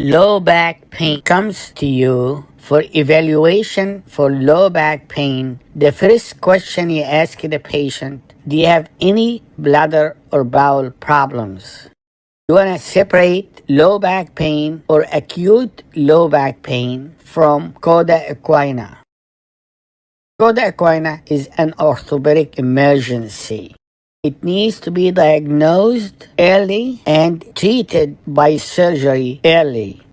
Low back pain comes to you for evaluation for low back pain. The first question you ask the patient, do you have any bladder or bowel problems? You want to separate low back pain or acute low back pain from coda equina. Coda equina is an orthopedic emergency. It needs to be diagnosed early and treated by surgery early.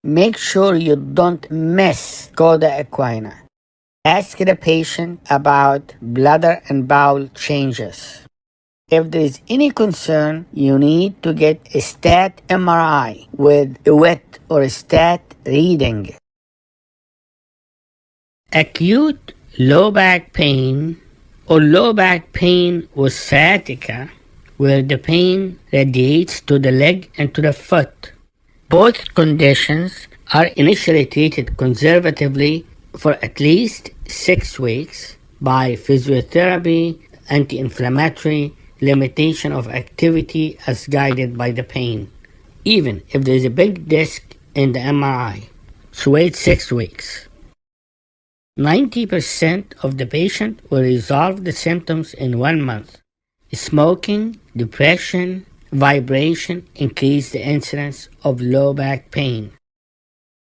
Make sure you don't miss coda equina. Ask the patient about bladder and bowel changes. If there is any concern, you need to get a stat MRI with a wet or a stat reading. Acute low back pain or low back pain with sciatica, where the pain radiates to the leg and to the foot. Both conditions are initially treated conservatively for at least 6 weeks by physiotherapy, anti-inflammatory, limitation of activity as guided by the pain, even if there is a big disc in the MRI. So wait 6 weeks. 90% of the patient will resolve the symptoms in 1 month. Smoking, depression, vibration increase the incidence of low back pain.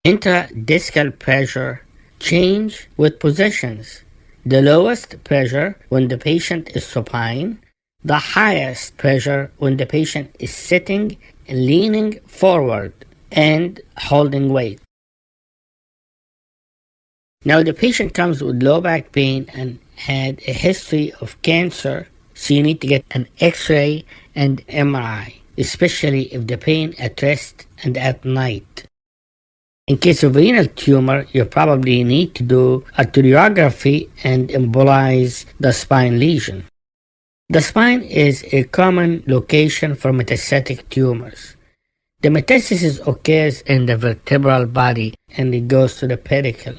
Intradiscal pressure change with positions. The lowest pressure when the patient is supine, the highest pressure when the patient is sitting, leaning forward, and holding weight. Now the patient comes with low back pain and had a history of cancer, so you need to get an X-ray and MRI, especially if the pain at rest and at night. In case of renal tumor, you probably need to do arteriography and embolize the spine lesion. The spine is a common location for metastatic tumors. The metastasis occurs in the vertebral body and it goes to the pedicle.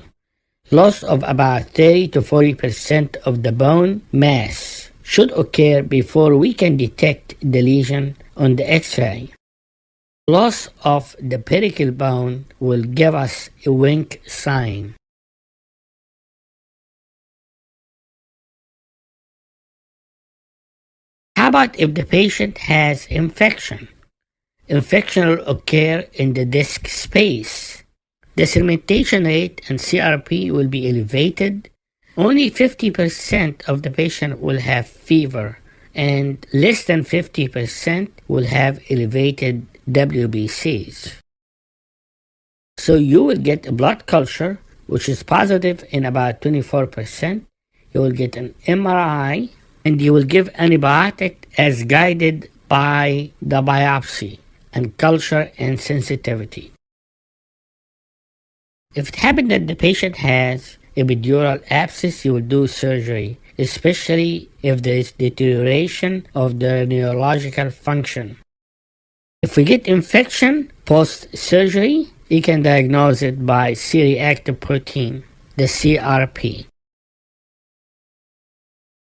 Loss of about 30 to 40% of the bone mass should occur before we can detect the lesion on the X-ray. Loss of the pedicle bone will give us a wink sign. How about if the patient has infection? Infection will occur in the disc space. The segmentation rate and CRP will be elevated. Only 50% of the patient will have fever and less than 50% will have elevated WBCs. So you will get a blood culture which is positive in about 24%. You will get an MRI and you will give antibiotic as guided by the biopsy and culture and sensitivity. If it happens that the patient has epidural abscess, you will do surgery, especially if there is deterioration of the neurological function. If we get infection post-surgery, you can diagnose it by C-reactive protein, the CRP.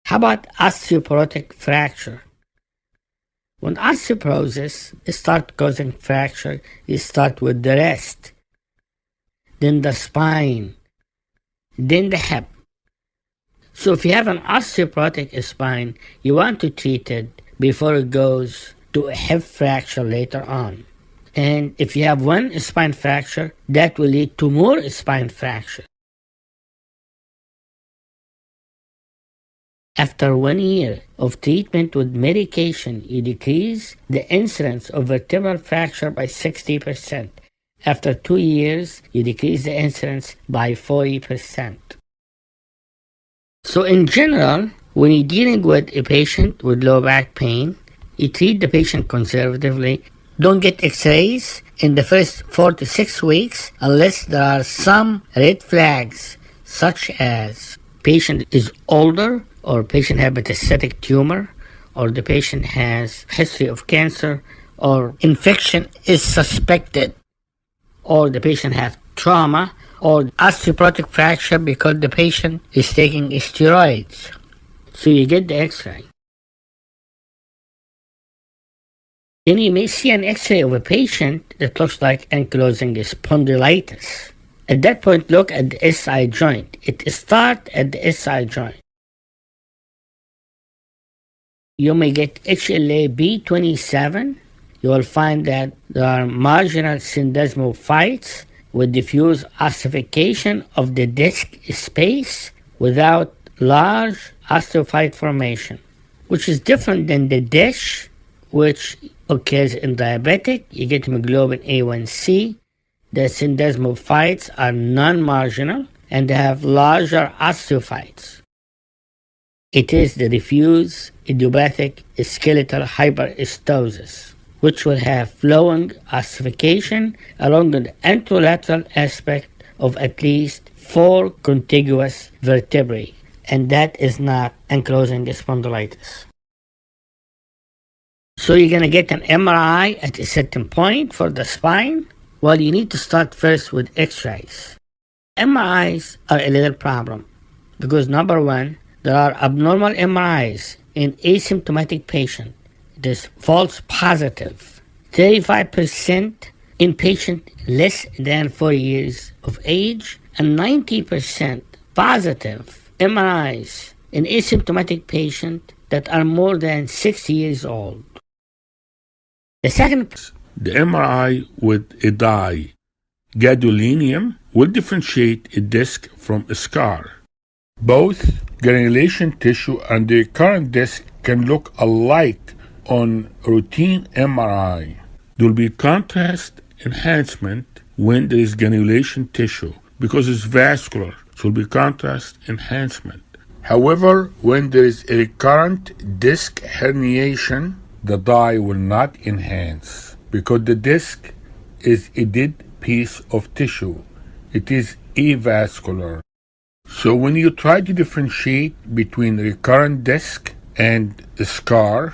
How about osteoporotic fracture? When osteoporosis starts causing fracture, you start with the wrist, then the spine, then the hip. So if you have an osteoporotic spine, you want to treat it before it goes to a hip fracture later on. And if you have one spine fracture, that will lead to more spine fracture. After 1 year of treatment with medication, you decrease the incidence of vertebral fracture by 60%. After 2 years, you decrease the incidence by 40%. So in general, when you're dealing with a patient with low back pain, you treat the patient conservatively. Don't get x-rays in the first 4 to 6 weeks unless there are some red flags, such as patient is older, or patient has metastatic tumor, or the patient has history of cancer, or infection is suspected, or the patient has trauma, or osteoporotic fracture because the patient is taking steroids. So you get the x-ray. Then you may see an x-ray of a patient that looks like ankylosing spondylitis. At that point, look at the SI joint. It starts at the SI joint. You may get HLA-B27. You will find that there are marginal syndesmophytes with diffuse ossification of the disc space without large osteophyte formation, which is different than the dish, which occurs in diabetic. You get hemoglobin A1C. The syndesmophytes are non-marginal and they have larger osteophytes. It is the diffuse idiopathic skeletal hyperestosis, which will have flowing ossification along the anterolateral aspect of at least 4 contiguous vertebrae, and that is not ankylosing spondylitis. So you're going to get an MRI at a certain point for the spine. Well, you need to start first with x-rays. MRIs are a little problem because, number one, there are abnormal MRIs in asymptomatic patients. It is false positive. 35% in patients less than 4 years of age, and 90% positive MRIs in asymptomatic patients that are more than 6 years old. The MRI with a dye, gadolinium, will differentiate a disc from a scar. Both granulation tissue and the recurrent disc can look alike on routine MRI. There will be contrast enhancement when there is granulation tissue because it's vascular, so there will be contrast enhancement. However, when there is a recurrent disc herniation, the dye will not enhance because the disc is a dead piece of tissue. It is avascular. So when you try to differentiate between recurrent disc and the scar,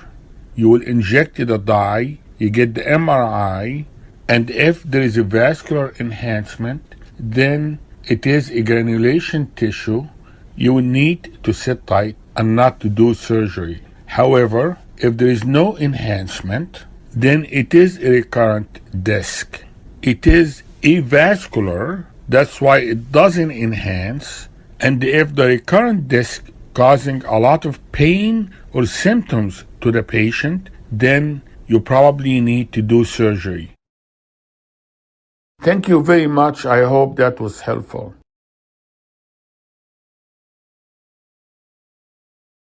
you will inject the dye, you get the MRI, and if there is a vascular enhancement, then it is a granulation tissue. You will need to sit tight and not to do surgery. However, if there is no enhancement, then it is a recurrent disc. It is avascular, that's why it doesn't enhance. And if the recurrent disc causing a lot of pain or symptoms to the patient, then you probably need to do surgery. Thank you very much. I hope that was helpful.